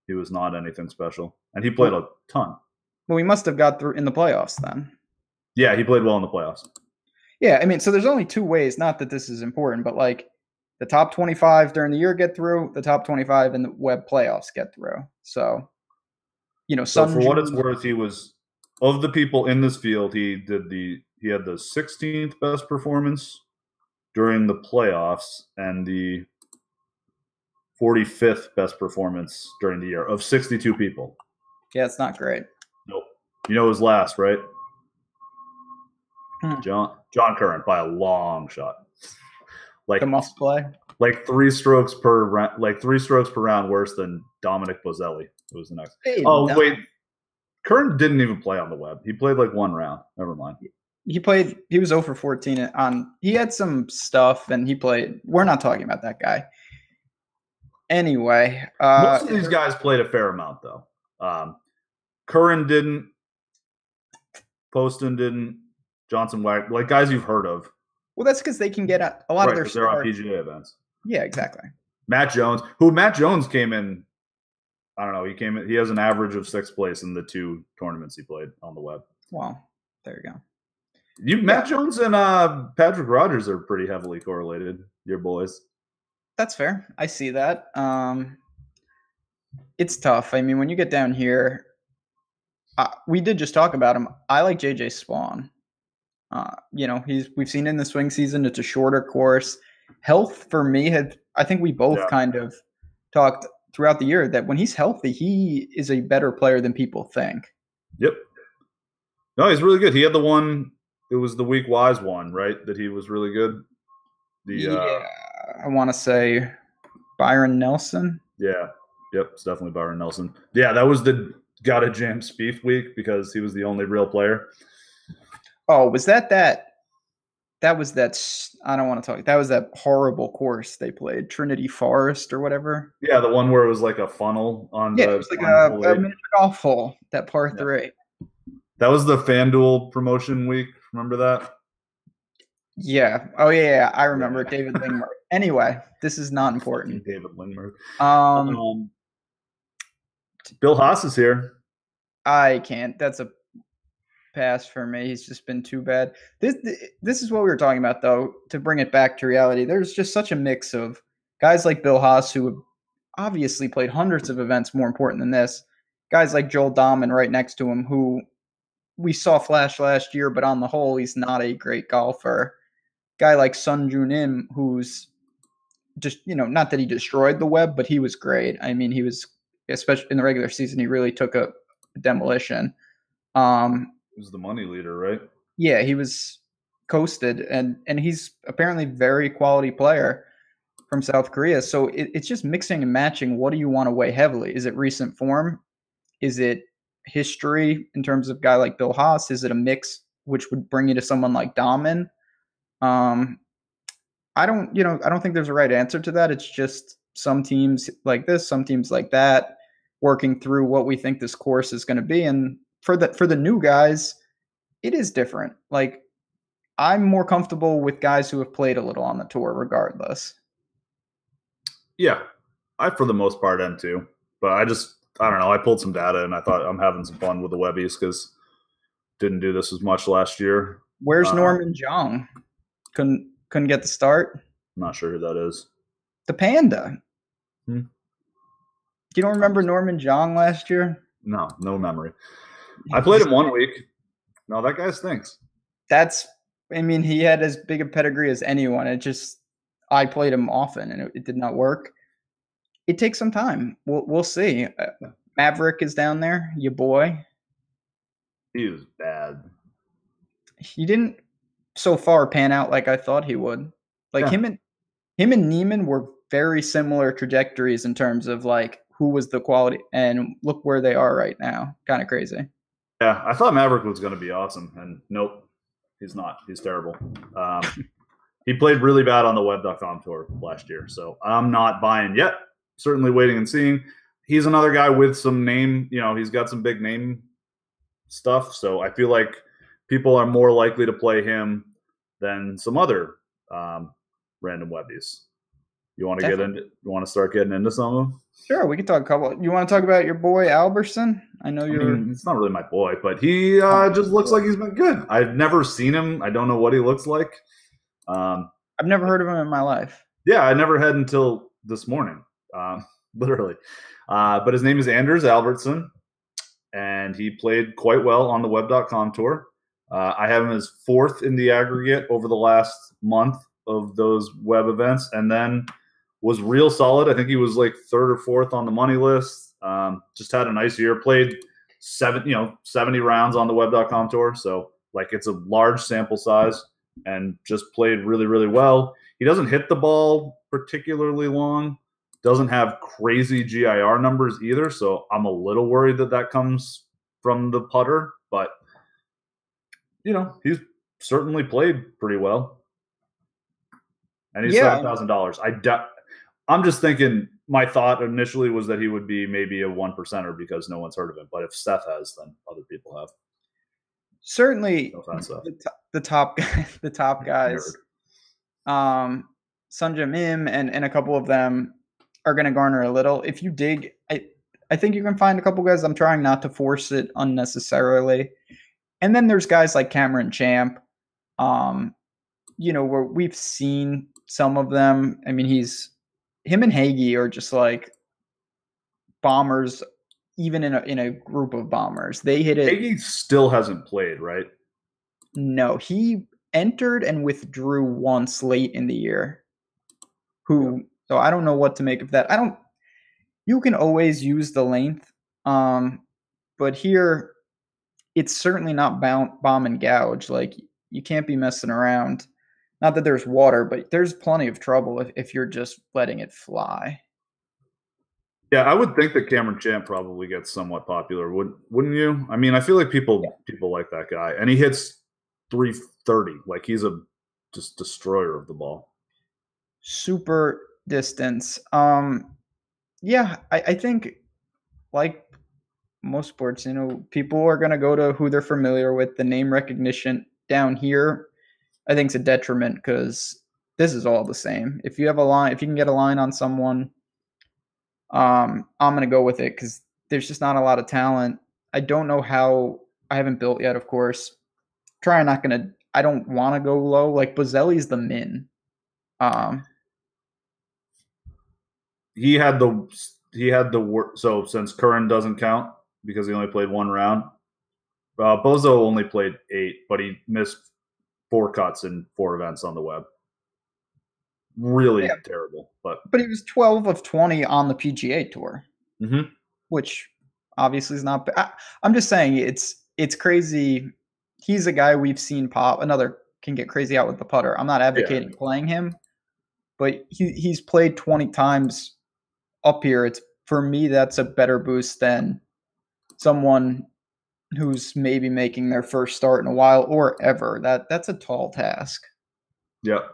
He was not anything special, and he played a ton. Well, we must have got through in the playoffs then. Yeah, he played well in the playoffs. Yeah, I mean, so there's only 2 ways. Not that this is important, but the top 25 during the year get through, the top 25 in the web playoffs get through. So, so for what it's worth, he was of the people in this field. He had the 16th best performance during the playoffs and the 45th best performance during the year of 62 people. Yeah, it's not great. Nope. You know who's last, right? John Curran by a long shot. Like the must play. Like 3 strokes per round worse than Dominic Bozelli, who was the next. Hey, wait. Curran didn't even play on the web. He played like 1 round. Never mind. He was 0 for 14 on. He had some stuff and he played. We're not talking about that guy. Anyway, most of these guys played a fair amount though. Curran didn't. Poston didn't. Johnson Wagner, like guys you've heard of. Well, that's because they can get a lot of their. They're on PGA events. Yeah, exactly. Matt Jones came in. I don't know. He came in. He has an average of 6th place in the 2 tournaments he played on the web. Well, there you go. Matt Jones and Patrick Rogers are pretty heavily correlated. Your boys. That's fair. I see that. It's tough. I mean, when you get down here, we did just talk about him. I like JJ Spawn. We've seen in the swing season, it's a shorter course. Health for me I think we both kind of talked throughout the year that when he's healthy, he is a better player than people think. Yep. No, he's really good. He had the one, it was the Week Wise one, right? That he was really good. I want to say Byron Nelson. Yeah. Yep. It's definitely Byron Nelson. Yeah. That was the gotta jam Spieth week because he was the only real player. Oh, was that was that I don't want to talk. That was that horrible course they played, Trinity Forest or whatever. Yeah, the one where it was like a funnel on it was like a miniature golf hole, that par 3. That was the FanDuel promotion week. Remember that? Yeah. Oh yeah, I remember David Lingmer. Anyway, this is not important. David Lingmer. Bill Haas is here. I can't. That's a pass for me. He's just been too bad. This is what we were talking about, though, to bring it back to reality. There's just such a mix of guys like Bill Haas, who have obviously played hundreds of events more important than this, guys like Joel Dahman right next to him, who we saw flash last year, but on the whole, he's not a great golfer. Guy like Sun Jun Im, who's just, not that he destroyed the web, but he was great. I mean, he was, especially in the regular season, he really took a demolition. He was the money leader, right? Yeah, he was coasted, and he's apparently a very quality player from South Korea. So it's just mixing and matching. What do you want to weigh heavily? Is it recent form? Is it history in terms of a guy like Bill Haas? Is it a mix which would bring you to someone like Dahman? I don't think there's a right answer to that. It's just some teams like this, some teams like that, working through what we think this course is going to be. And for the new guys, it is different. Like, I'm more comfortable with guys who have played a little on the tour regardless. Yeah, I for the most part am too. But I don't know. I pulled some data and I thought I'm having some fun with the Webbies because didn't do this as much last year. Where's Norman Jong? Couldn't get the start. I'm not sure who that is. The Panda. You don't remember Norman Jong last year? No memory. I played him 1 week. No, that guy stinks. He had as big a pedigree as anyone. I played him often and it did not work. It takes some time. We'll see. Maverick is down there, your boy. He was bad. He didn't so far pan out like I thought he would. Like him and Neiman were very similar trajectories in terms of like who was the quality, and look where they are right now. Kind of crazy. Yeah, I thought Maverick was going to be awesome, and nope, he's not. He's terrible. He played really bad on the web.com tour last year, so I'm not buying yet. Certainly waiting and seeing. He's another guy with some name, he's got some big name stuff, so I feel like people are more likely to play him than some other random Webbies. You want to start getting into some of them? Sure, we can talk a couple. You want to talk about your boy Albertson? It's not really my boy, but he just looks like he's been good. I've never seen him. I don't know what he looks like. I've never heard of him in my life. Yeah, I never had until this morning, literally. But his name is Anders Albertson, and he played quite well on the web.com tour. I have him as 4th in the aggregate over the last month of those web events, and then was real solid. I think he was like 3rd or 4th on the money list. Just had a nice year. Played 70 rounds on the web.com tour. So like it's a large sample size and just played really, really well. He doesn't hit the ball particularly long. Doesn't have crazy GIR numbers either. So I'm a little worried that comes from the putter, but he's certainly played pretty well. And he's $7,000. I'm just thinking, my thought initially was that he would be maybe a 1%er because no one's heard of him. But if Seth has, then other people have. Certainly, no offense, the top guys, Sunjam Im and a couple of them are going to garner a little. If you dig, I think you can find a couple guys. I'm trying not to force it unnecessarily. And then there's guys like Cameron Champ, where we've seen some of them. I mean, him and Hagee are just like bombers, even in a group of bombers. They hit it. Hagee still hasn't played, right? No, he entered and withdrew once late in the year. So I don't know what to make of that. You can always use the length, but here it's certainly not bomb and gouge. Like, you can't be messing around. Not that there's water, but there's plenty of trouble if you're just letting it fly. Yeah, I would think that Cameron Champ probably gets somewhat popular, wouldn't you? I mean, I feel like people like that guy, and he hits 330. Like, he's a just destroyer of the ball. Super distance. Yeah, I think, like most sports, people are going to go to who they're familiar with. The name recognition down here, I think, is a detriment because this is all the same. If you can get a line on someone, I'm going to go with it because there's just not a lot of talent. I don't know how. I haven't built yet, of course. I don't want to go low. Like, Bozelli's the min. He had the so since Curran doesn't count because he only played 1 round, Bozo only played 8, but he missed 4 cuts in 4 events on the web. Really terrible, but he was 12 of 20 on the PGA Tour, which obviously is not bad. I'm just saying it's crazy. He's a guy we've seen pop. Another can get crazy out with the putter. I'm not advocating playing him, but he's played 20 times up here. For me, that's a better boost than someone who's maybe making their first start in a while or ever. That's a tall task. Yep.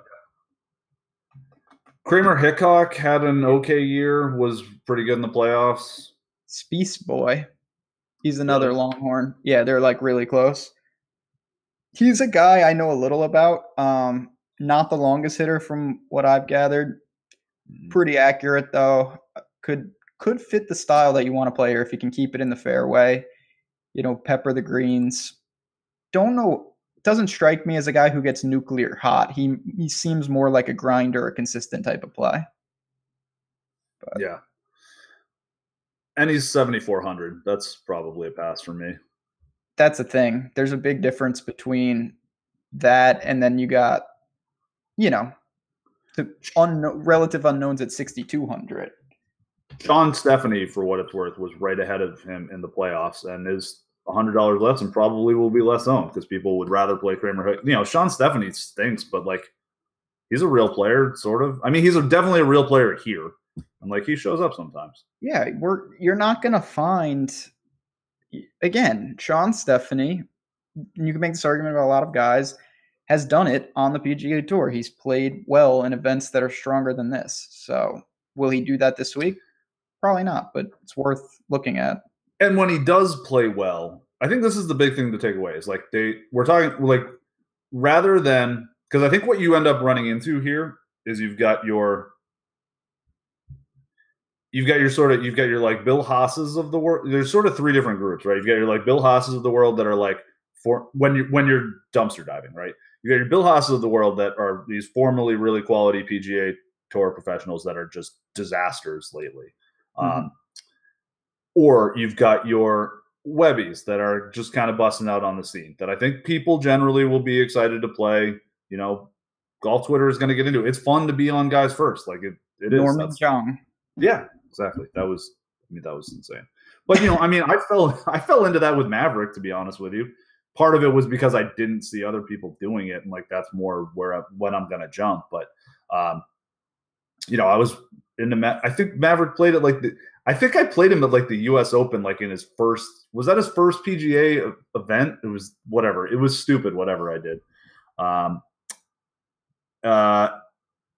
Kramer Hickok had an okay year, was pretty good in the playoffs. Spieth boy. He's another Longhorn. Yeah, they're like really close. He's a guy I know a little about. Not the longest hitter from what I've gathered. Pretty accurate though. Could fit the style that you want to play here if you can keep it in the fairway. Pepper the greens. Don't know. Doesn't strike me as a guy who gets nuclear hot. He seems more like a grinder, a consistent type of play. But. Yeah. And he's 7,400. That's probably a pass for me. That's the thing. There's a big difference between that and then you got, the relative unknowns at 6,200. Sean Stephanie, for what it's worth, was right ahead of him in the playoffs and is $100 less and probably will be less owned because people would rather play Kramer. Sean Stephanie stinks, but like, he's a real player, sort of. I mean, he's definitely a real player here, and like, he shows up sometimes. Yeah, you're not gonna find, again, Sean Stephanie. You can make this argument about a lot of guys. Has done it on the PGA Tour. He's played well in events that are stronger than this. So will he do that this week? Probably not, but it's worth looking at. And when he does play well, I think this is the big thing to take away is like we're talking like rather than because I think what you end up running into here is you've got your like Bill Haas's of the world. There's sort of 3 different groups, right? You've got your like Bill Haas's of the world that are like for when you're dumpster diving, right? You got your Bill Haas's of the world that are these formerly really quality PGA Tour professionals that are just disasters lately. Or you've got your Webbies that are just kind of busting out on the scene that I think people generally will be excited to play, golf Twitter is going to get into. It's fun to be on guys first. Like it is. Norman Jung. Yeah, exactly. That was insane. But I fell into that with Maverick, to be honest with you. Part of it was because I didn't see other people doing it, and like that's more when I'm going to jump. But I was into I think Maverick played it I think I played him at like the U.S. Open, like in his first. Was that his first PGA event? It was whatever. It was stupid. Whatever I did.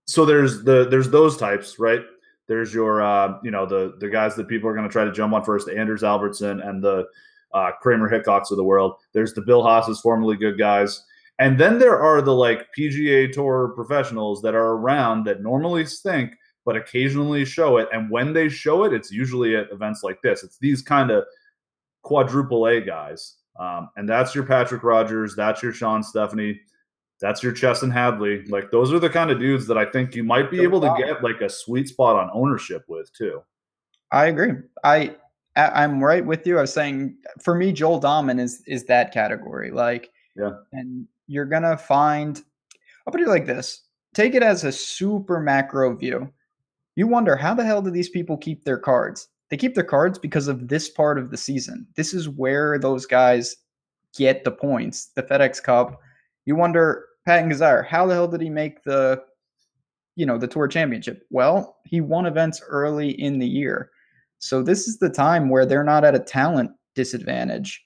So there's those types, right? There's your the guys that people are going to try to jump on first, the Anders Albertson and the Kramer Hickocks of the world. There's the Bill Haas's, formerly good guys. And then there are the like PGA Tour professionals that are around that normally stink, but occasionally show it. And when they show it, it's usually at events like this. It's these kind of quadruple A guys. And that's your Patrick Rogers. That's your Sean Stephanie. That's your Chesson Hadley. Like those are the kind of dudes that I think you might be able to get like a sweet spot on ownership with too. I agree. I'm right with you. I was saying for me, Joel Dahman is that category. Like, yeah. And you're going to find, I'll put it like this. Take it as a super macro view. You wonder how the hell do these people keep their cards? They keep their cards because of this part of the season. This is where those guys get the points, the FedEx Cup. You wonder, Patton Kizzire, how the hell did he make the Tour Championship? Well, he won events early in the year. So this is the time where they're not at a talent disadvantage.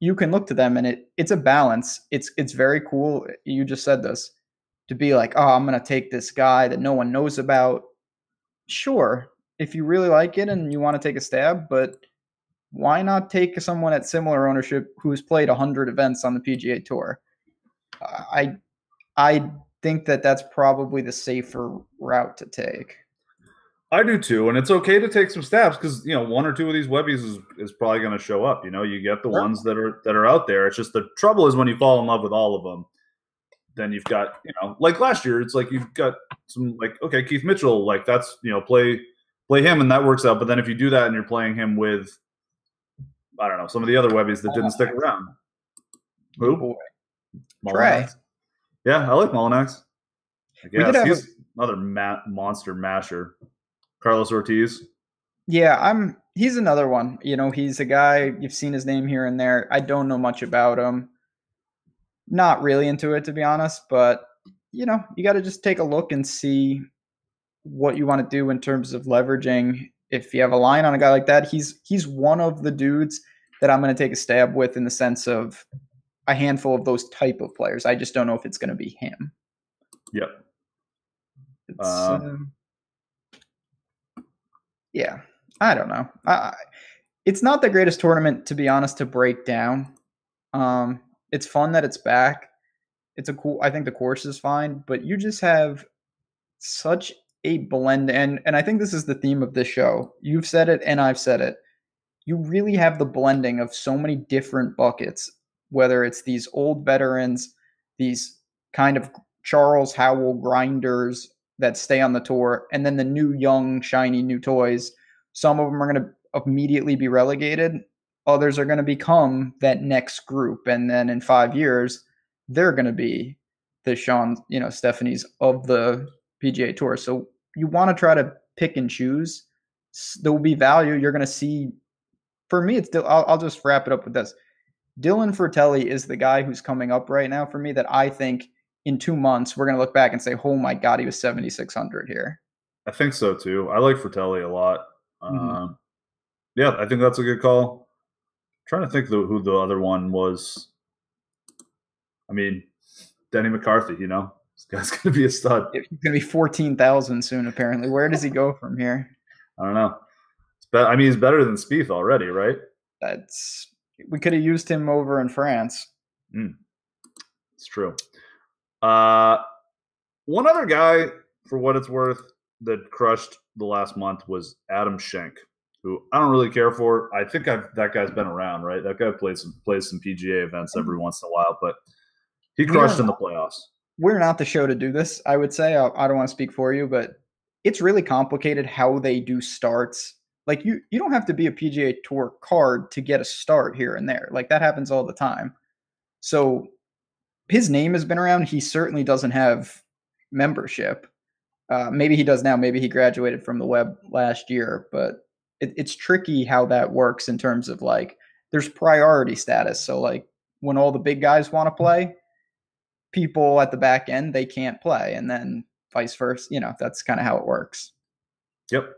You can look to them, and it's a balance. It's very cool. You just said this, to be like, oh, I'm going to take this guy that no one knows about. Sure, if you really like it and you want to take a stab, but why not take someone at similar ownership who's played 100 events on the PGA Tour? I think that's probably the safer route to take. I do too, and it's okay to take some stabs because one or two of these Webbies is probably going to show up. You get the ones that are out there. It's just the trouble is when you fall in love with all of them, then you've got like last year. It's like you've got some like okay, Keith Mitchell, like that's play him and that works out. But then if you do that and you're playing him with I don't know some of the other Webbies that didn't stick around. Who? Trey. Yeah, I like Mullinax. I guess he's another monster masher. Carlos Ortiz. Yeah, he's another one. He's a guy, you've seen his name here and there. I don't know much about him. Not really into it, to be honest, but you got to just take a look and see what you want to do in terms of leveraging. If you have a line on a guy like that, he's one of the dudes that I'm going to take a stab with in the sense of a handful of those type of players. I just don't know if it's going to be him. Yep. Yeah, I don't know. It's not the greatest tournament, to be honest, to break down. It's fun that it's back. I think the course is fine, but you just have such a blend. And I think this is the theme of this show. You've said it and I've said it. You really have the blending of so many different buckets, whether it's these old veterans, these kind of Charles Howell grinders that stay on the tour, and then the new, young, shiny new toys. Some of them are going to immediately be relegated. Others are going to become that next group. And then in 5 years, they're going to be the Sean, Stephanies of the PGA Tour. So you want to try to pick and choose. There will be value. You're going to see, for me, I'll just wrap it up with this. Dylan Fratelli is the guy who's coming up right now for me that I think in 2 months, we're going to look back and say, oh my God, he was 7,600 here. I think so too. I like Fratelli a lot. Yeah, I think that's a good call. I'm trying to think who the other one was. I mean, Denny McCarthy, this guy's going to be a stud. He's going to be 14,000 soon, apparently. Where does he go from here? I don't know. He's better than Spieth already, right? We could have used him over in France. It's true. One other guy, for what it's worth, that crushed the last month was Adam Schenk, who I don't really care for. I think that guy's been around, right? That guy plays some PGA events every once in a while, but he crushed in the playoffs. We're not the show to do this, I would say. I don't want to speak for you, but it's really complicated how they do starts. Like you don't have to be a PGA Tour card to get a start here and there. Like that happens all the time. So his name has been around. He certainly doesn't have membership. Maybe he does now. Maybe he graduated from the web last year, but it's tricky how that works in terms of like there's priority status. So like when all the big guys want to play, people at the back end, they can't play, and then vice versa. That's kind of how it works. Yep.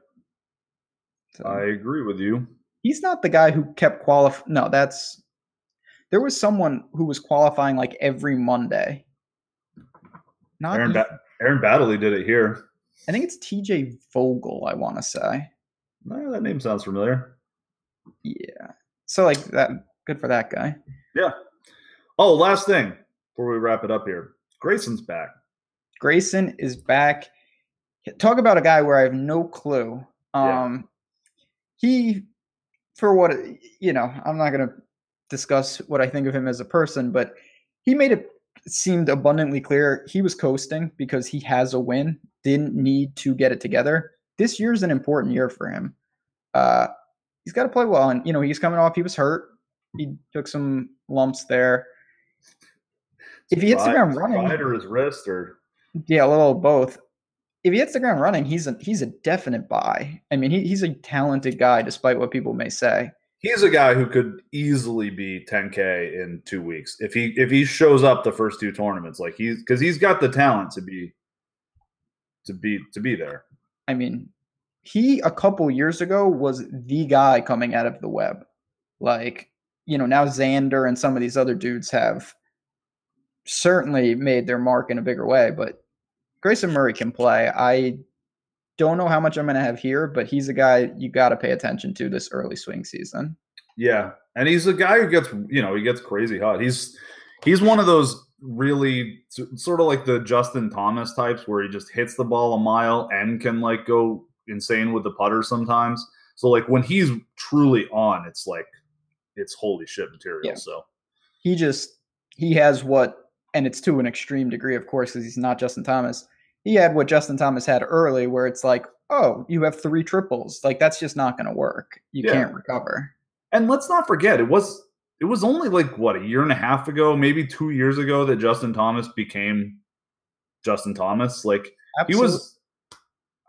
So, I agree with you. He's not the guy who kept qualifying. No, there was someone who was qualifying like every Monday. Not Aaron Baddeley did it here. I think it's TJ Vogel, I want to say. That name sounds familiar. Yeah. So like that, good for that guy. Yeah. Oh, last thing before we wrap it up here. Grayson's back. Grayson is back. Talk about a guy where I have no clue. He, for what, I'm not going to discuss what I think of him as a person, but he made it seemed abundantly clear he was coasting because he has a win, didn't need to get it together. This year's an important year for him. He's got to play well, and he's coming off. He was hurt. He took some lumps there. If he hits the ground running, or his wrist, or a little of both. If he hits the ground running, he's a definite buy. I mean, he's a talented guy, despite what people may say. He's a guy who could easily be 10K in 2 weeks if he shows up the first two tournaments. Like because he's got the talent to be there. I mean, he a couple years ago was the guy coming out of the web. Like, now Xander and some of these other dudes have certainly made their mark in a bigger way, but Grayson Murray can play. I don't know how much I'm going to have here, but he's a guy you got to pay attention to this early swing season. Yeah, and he's a guy who gets, he gets crazy hot. He's one of those really sort of like the Justin Thomas types where he just hits the ball a mile and can like go insane with the putter sometimes. So like when he's truly on, it's like it's holy shit material. Yeah. So he has what, and it's to an extreme degree, of course, because he's not Justin Thomas. He had what Justin Thomas had early, where it's like, oh, you have 3 triples. Like that's just not going to work. You can't recover. And let's not forget, it was only like what, a year and a half ago, maybe 2 years ago, that Justin Thomas became Justin Thomas. Like Absolutely. He was.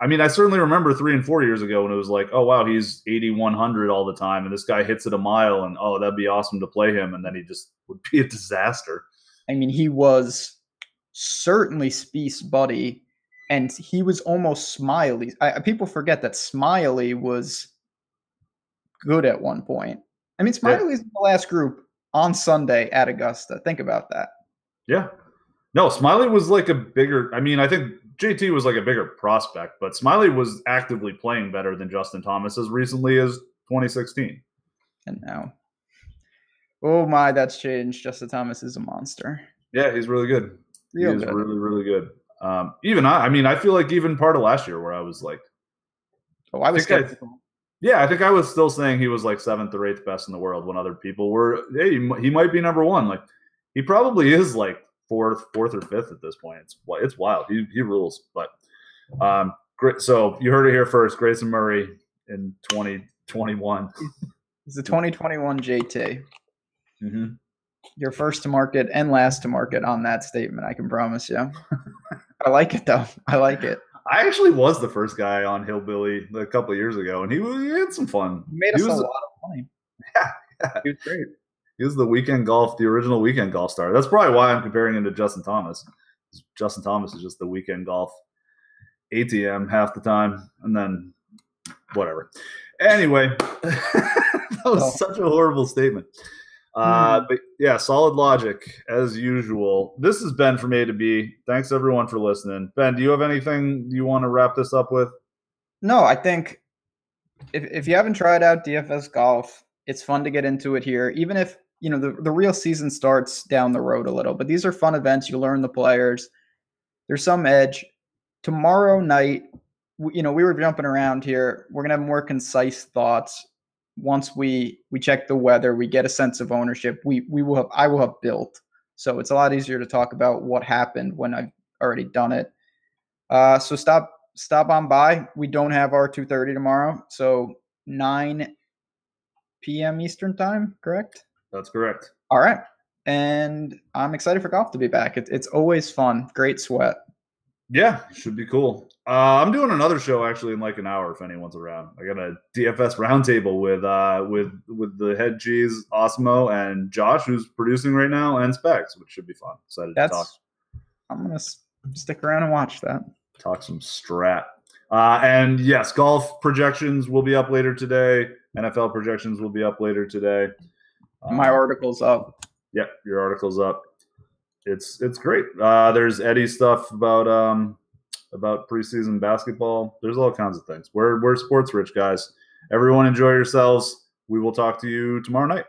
I mean, I certainly remember 3 and 4 years ago when it was like, oh wow, he's 8,100 all the time, and this guy hits it a mile, and oh, that'd be awesome to play him, and then he just would be a disaster. I mean, he was certainly Spieth's buddy, and he was almost Smiley. People forget that Smiley was good at one point. I mean, Smiley's in the last group on Sunday at Augusta. Think about that. Yeah. No, Smiley was like a bigger – I mean, I think JT was like a bigger prospect, but Smiley was actively playing better than Justin Thomas as recently as 2016. And now – oh, my, that's changed. Justin Thomas is a monster. Yeah, he's really good. He's really, really good. I feel like even part of last year where I was like – oh, I was skeptical. I think I was still saying he was like 7th or 8th best in the world when other people were, hey, he might be number 1. Like he probably is like 4th or 5th at this point. It's wild. He rules. But great. So you heard it here first. Grayson Murray in 2021. He's the 2021 JT. Mm-hmm. You're first to market and last to market on that statement, I can promise you. I like it, though. I like it. I actually was the first guy on Hillbilly a couple of years ago, and he had some fun. He made us a lot of money. Yeah. He was great. He was the original weekend golf star. That's probably why I'm comparing him to Justin Thomas. Justin Thomas is just the weekend golf ATM half the time, and then whatever. Anyway, that was such a horrible statement. But yeah, solid logic as usual. This has been from A to B. Thanks everyone for listening. Ben, do you have anything you want to wrap this up with? No, I think if you haven't tried out DFS golf, it's fun to get into it here. Even if the real season starts down the road a little, but these are fun events. You learn the players. There's some edge. Tomorrow night, we were jumping around here. We're gonna have more concise thoughts. Once we check the weather, we get a sense of ownership. I will have built, so it's a lot easier to talk about what happened when I've already done it. So stop on by. We don't have our 2:30 tomorrow, so 9 p.m. Eastern time, correct? That's correct. All right, and I'm excited for golf to be back. It's always fun. Great sweat. Yeah, should be cool. I'm doing another show actually in like an hour if anyone's around. I got a DFS roundtable with the head cheese Osmo and Josh, who's producing right now, and Specs, which should be fun. Excited to talk. I'm gonna stick around and watch that. Talk some strat. And yes, golf projections will be up later today. NFL projections will be up later today. My article's up. Yep, your article's up. It's great. There's Eddie's stuff about preseason basketball. There's all kinds of things. We're sports rich, guys. Everyone enjoy yourselves. We will talk to you tomorrow night.